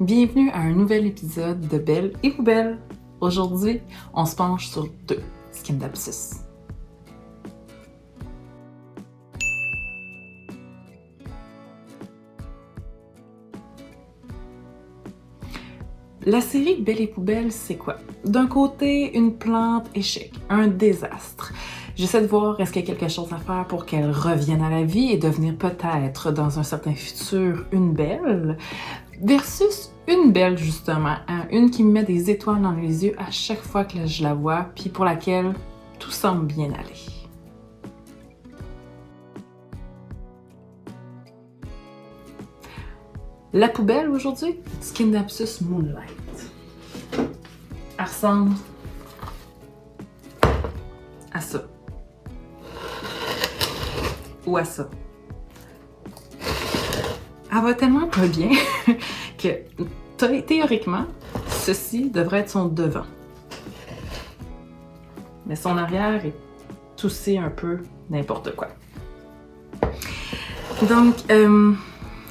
Bienvenue à un nouvel épisode de Belle et Poubelle. Aujourd'hui, on se penche sur 2 skindapsus. La série Belle et Poubelle, c'est quoi? D'un côté, une plante échec, un désastre. J'essaie de voir est-ce qu'il y a quelque chose à faire pour qu'elle revienne à la vie et devenir peut-être, dans un certain futur, une belle, versus une belle, justement, hein, une qui me met des étoiles dans les yeux à chaque fois que je la vois, puis pour laquelle tout semble bien aller. La poubelle aujourd'hui, Skindapsus Moonlight. Elle ressemble à ça. Ou à ça. Elle va tellement pas bien que théoriquement, ceci devrait être son devant. Mais son arrière est aussi un peu n'importe quoi. Donc,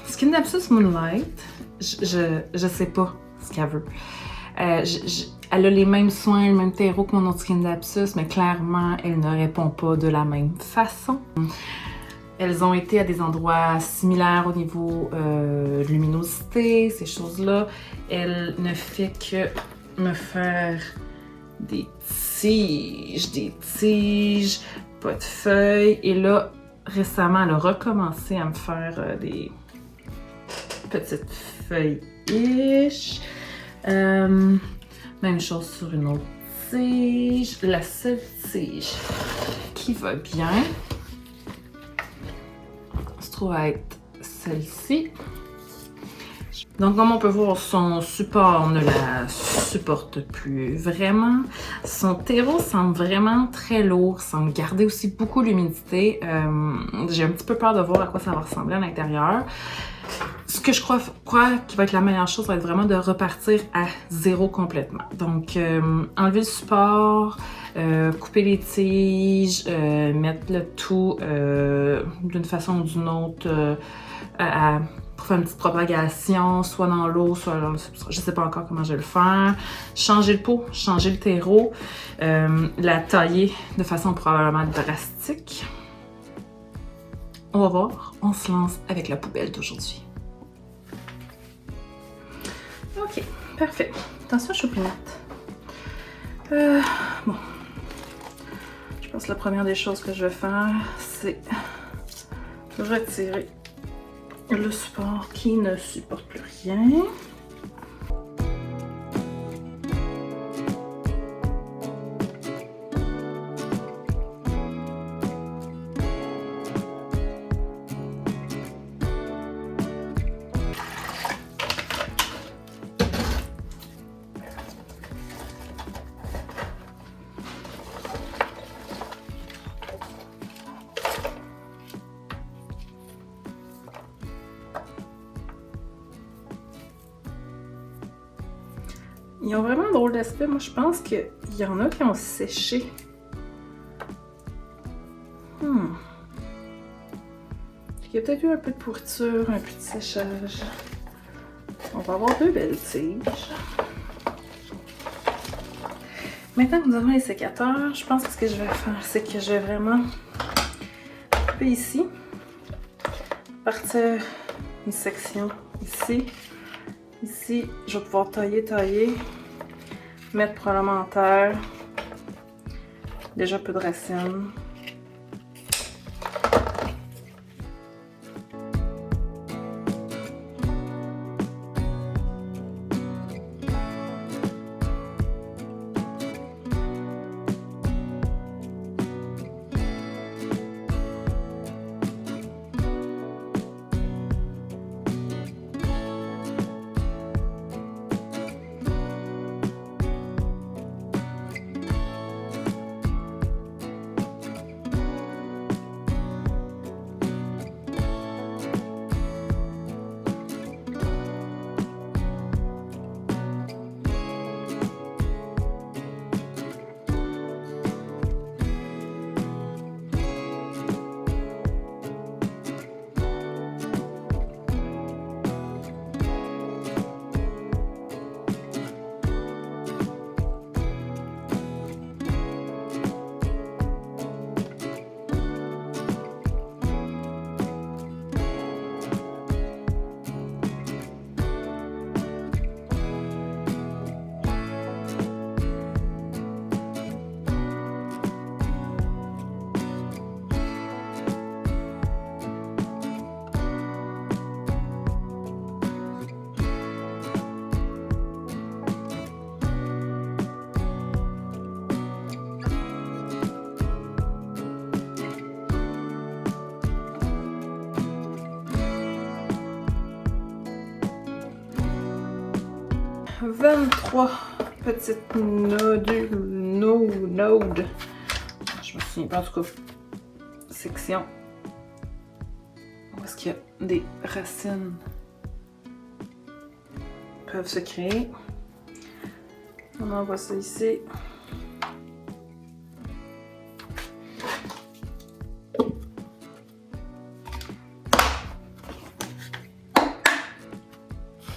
Skindapsus Moonlight, je sais pas ce qu'elle veut. Elle a les mêmes soins, le même terreau que mon autre Skindapsus, mais clairement, elle ne répond pas de la même façon. Elles ont été à des endroits similaires au niveau de luminosité, ces choses-là. Elle ne fait que me faire des tiges, pas de feuilles. Et là, récemment, elle a recommencé à me faire des petites feuilles-ish. Même chose sur une autre tige. La seule tige qui va bien se trouve à être celle-ci. Donc, comme on peut voir, son support ne la supporte plus vraiment. Son terreau semble vraiment très lourd, semble garder aussi beaucoup l'humidité. J'ai un petit peu peur de voir à quoi ça va ressembler à l'intérieur. Ce que je crois qui va être la meilleure chose, va être vraiment de repartir à zéro complètement. Donc, enlever le support, couper les tiges, mettre le tout d'une façon ou d'une autre pour faire une petite propagation, soit dans l'eau, soit dans le substrat. Je sais pas encore comment je vais le faire. Changer le pot, changer le terreau, la tailler de façon probablement drastique. On va voir, on se lance avec la poubelle d'aujourd'hui. Ok, parfait. Attention, choupinette. Bon. Je pense que la première des choses que je vais faire, c'est retirer le support qui ne supporte plus rien. Ils ont vraiment un drôle d'aspect. Moi, je pense qu'il y en a qui ont séché. Il y a peut-être eu un peu de pourriture, un peu de séchage. On va avoir 2 belles tiges. Maintenant que nous avons les sécateurs, je pense que ce que je vais faire, c'est que je vais vraiment couper ici. Partir une section ici. Ici, je vais pouvoir tailler, mettre probablement en terre. Déjà un peu de racines. 23 petites nodes. Je me souviens pas, en tout cas, section. Où est-ce qu'il y a des racines qui peuvent se créer. On envoie ça ici.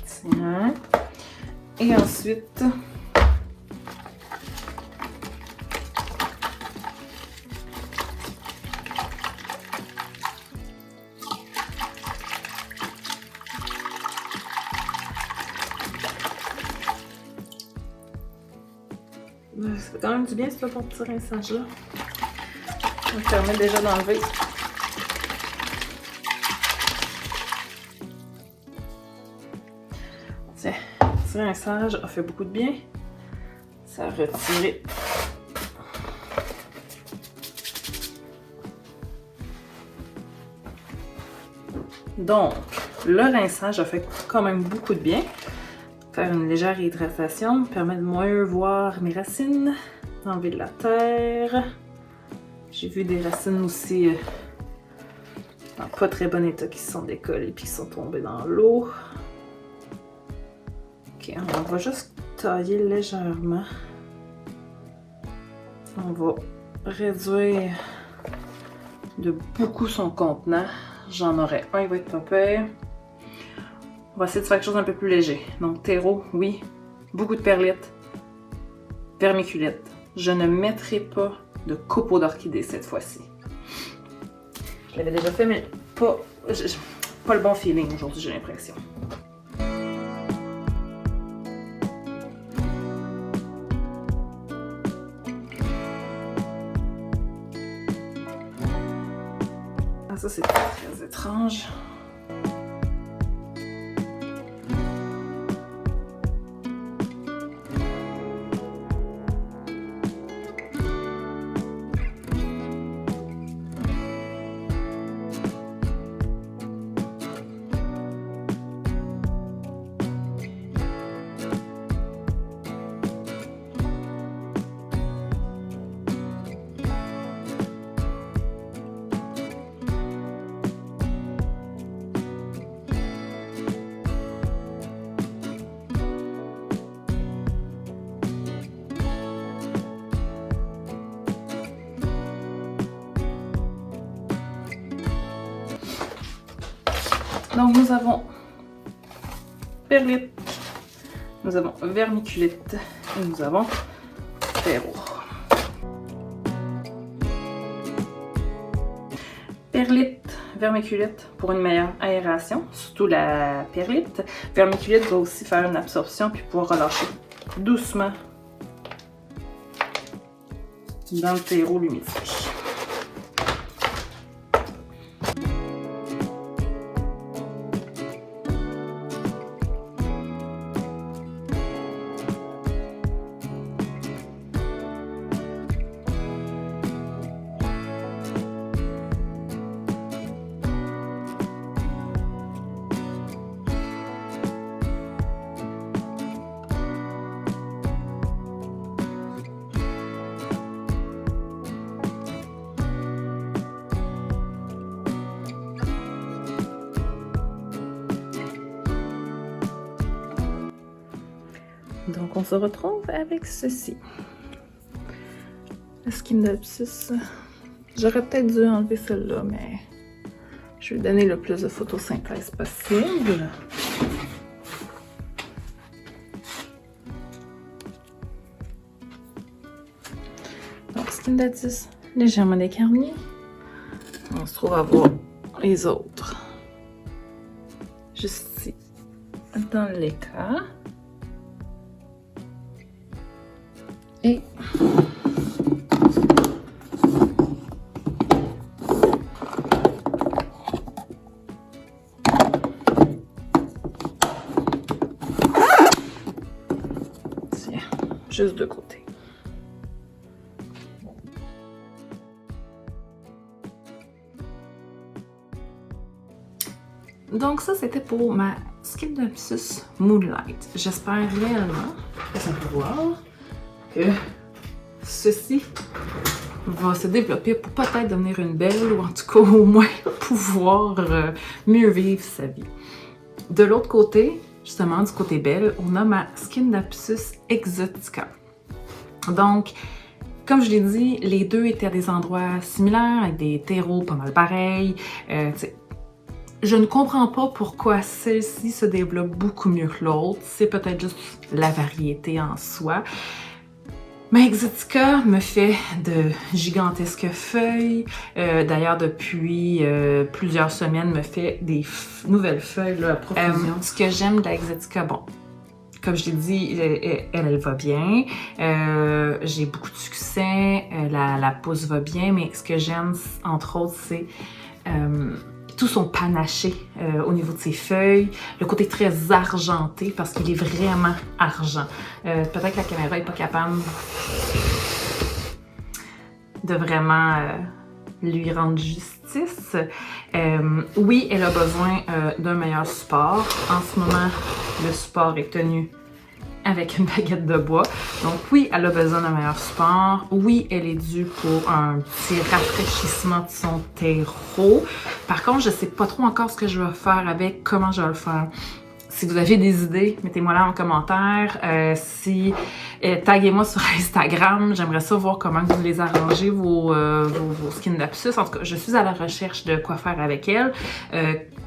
Tiens. Et ensuite, ça fait quand même du bien ce petit rinçage-là. Ça me permet déjà d'enlever. Tiens, le petit rinçage a fait beaucoup de bien. Ça a retiré. Donc, le rinçage a fait quand même beaucoup de bien. Faire une légère hydratation permet de mieux voir mes racines, enlever de la terre. J'ai vu des racines aussi en pas très bon état qui se sont décollées puis qui sont tombées dans l'eau. Ok, on va juste tailler légèrement. On va réduire de beaucoup son contenant. J'en aurai un, il va être pas pire. On va essayer de faire quelque chose d'un peu plus léger. Donc, terreau, oui. Beaucoup de perlites. Vermiculite. Je ne mettrai pas de copeaux d'orchidées cette fois-ci. Je l'avais déjà fait, mais pas le bon feeling aujourd'hui, j'ai l'impression. Ah, ça, c'est très étrange. Donc nous avons perlite, nous avons vermiculite et nous avons terreau. Perlite, vermiculite pour une meilleure aération, surtout la perlite. Vermiculite va aussi faire une absorption puis pouvoir relâcher doucement dans le terreau l'humidité. Donc, on se retrouve avec ceci. Le Skindapsus. J'aurais peut-être dû enlever celle-là, mais je vais lui donner le plus de photosynthèse possible. Donc, Skindapsus légèrement décarné. On se trouve à voir les autres. Juste ici, dans l'écart. Et tiens, juste de côté. Donc ça, c'était pour ma Skin-Dapsus Moonlight. J'espère réellement que ça peut voir que ceci va se développer pour peut-être devenir une belle ou en tout cas au moins pouvoir mieux vivre sa vie. De l'autre côté, justement du côté belle, on a ma Skin-Dapsus Exotica. Donc, comme je l'ai dit, les deux étaient à des endroits similaires, avec des terreaux pas mal pareils. Je ne comprends pas pourquoi celle-ci se développe beaucoup mieux que l'autre. C'est peut-être juste la variété en soi. Ma Exotica me fait de gigantesques feuilles. D'ailleurs, depuis plusieurs semaines, me fait des nouvelles feuilles là, à profusion. Ce que j'aime de la Exotica, bon, comme je l'ai dit, elle va bien. J'ai beaucoup de succès. La pousse va bien, mais ce que j'aime, entre autres, c'est tout son panaché au niveau de ses feuilles, le côté très argenté parce qu'il est vraiment argent. Peut-être que la caméra n'est pas capable de vraiment lui rendre justice. Oui, elle a besoin d'un meilleur support. En ce moment, le support est tenu avec une baguette de bois. Donc oui, elle a besoin d'un meilleur support. Oui, elle est due pour un petit rafraîchissement de son terreau. Par contre, je ne sais pas trop encore ce que je vais faire avec, comment je vais le faire. Si vous avez des idées, mettez-moi là en commentaire. Taguez-moi sur Instagram. J'aimerais ça voir comment vous les arrangez, vos Skin-Dapsus. En tout cas, je suis à la recherche de quoi faire avec elle.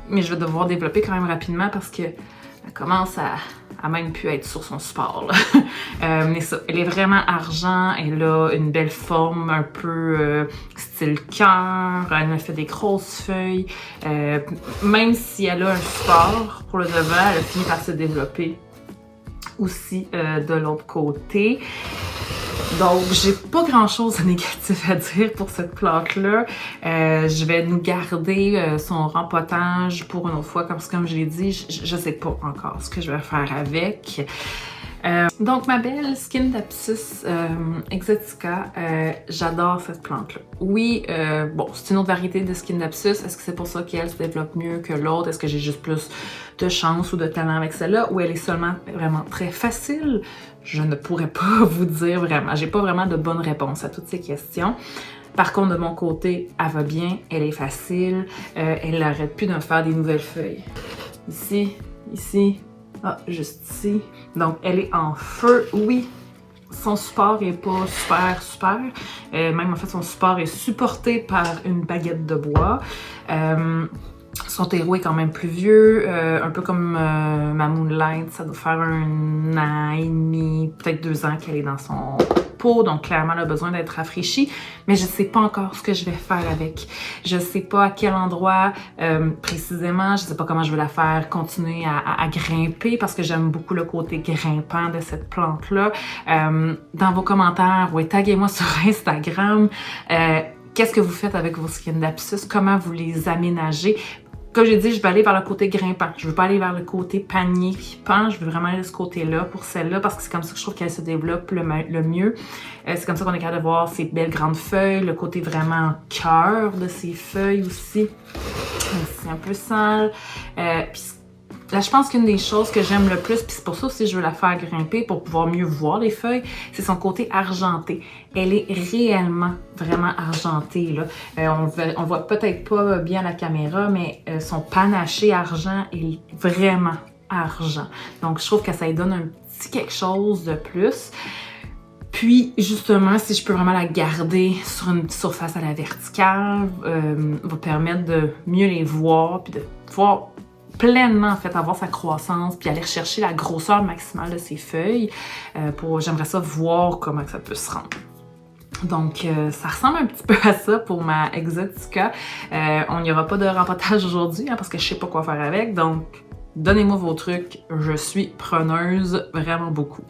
Mais je vais devoir développer quand même rapidement parce que elle commence à même pu être sur son support. Mais ça, elle est vraiment argent, elle a une belle forme un peu style cœur, elle me fait des grosses feuilles. Même si elle a un support pour le devant, elle a fini par se développer aussi de l'autre côté. Donc, j'ai pas grand-chose de négatif à dire pour cette plante-là. Je vais nous garder son rempotage pour une autre fois. Comme je l'ai dit, je sais pas encore ce que je vais faire avec. Donc, ma belle Skin-Dapsus Exotica, j'adore cette plante-là. Oui, bon, c'est une autre variété de Skin-Dapsus. Est-ce que c'est pour ça qu'elle se développe mieux que l'autre? Est-ce que j'ai juste plus de chance ou de talent avec celle-là? Ou elle est seulement vraiment très facile? Je ne pourrais pas vous dire vraiment. J'ai pas vraiment de bonne réponse à toutes ces questions. Par contre, de mon côté, elle va bien, elle est facile, elle n'arrête plus de me faire des nouvelles feuilles. Ici, ah, juste ici. Donc, elle est en feu, oui. Son support est pas super. Même en fait, son support est supporté par une baguette de bois. Son terreau est quand même plus vieux, un peu comme ma Moonlight, ça doit faire 1 an et demi, peut-être 2 ans qu'elle est dans son pot, donc clairement elle a besoin d'être rafraîchie, mais je sais pas encore ce que je vais faire avec. Je sais pas à quel endroit précisément, je sais pas comment je vais la faire continuer à grimper parce que j'aime beaucoup le côté grimpant de cette plante-là. Dans vos commentaires, ouais, taguez-moi sur Instagram. Qu'est-ce que vous faites avec vos Skin-Dapsus? Comment vous les aménagez? Comme j'ai dit, je vais aller vers le côté grimpant. Je ne veux pas aller vers le côté panier qui pend. Je veux vraiment aller de ce côté-là pour celle-là parce que c'est comme ça que je trouve qu'elle se développe le mieux. C'est comme ça qu'on est capable de voir ses belles grandes feuilles, le côté vraiment cœur de ses feuilles aussi. C'est un peu sale. Puis là, je pense qu'une des choses que j'aime le plus, puis c'est pour ça aussi que je veux la faire grimper pour pouvoir mieux voir les feuilles, c'est son côté argenté. Elle est réellement vraiment argentée, là. On voit peut-être pas bien la caméra, mais son panaché argent est vraiment argent. Donc, je trouve que ça lui donne un petit quelque chose de plus. Puis, justement, si je peux vraiment la garder sur une surface à la verticale, va permettre de mieux les voir, puis de pouvoir pleinement, en fait, avoir sa croissance, puis aller rechercher la grosseur maximale de ses feuilles. J'aimerais ça voir comment ça peut se rendre. Donc, ça ressemble un petit peu à ça pour ma Exotica. On n'y aura pas de rempotage aujourd'hui, hein, parce que je sais pas quoi faire avec. Donc, donnez-moi vos trucs. Je suis preneuse vraiment beaucoup.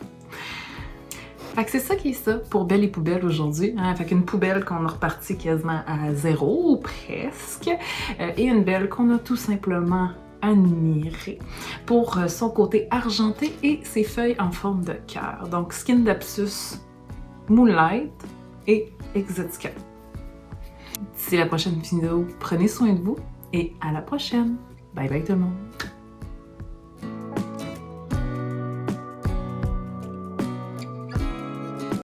Fait que c'est ça qui est ça pour Belle et Poubelle aujourd'hui. Hein? Fait qu'une poubelle qu'on a reparti quasiment à 0 ou presque. Et une belle qu'on a tout simplement admirée pour son côté argenté et ses feuilles en forme de cœur. Donc Skin-Dapsus Moonlight et Exotica. D'ici la prochaine vidéo, prenez soin de vous et à la prochaine. Bye bye tout le monde!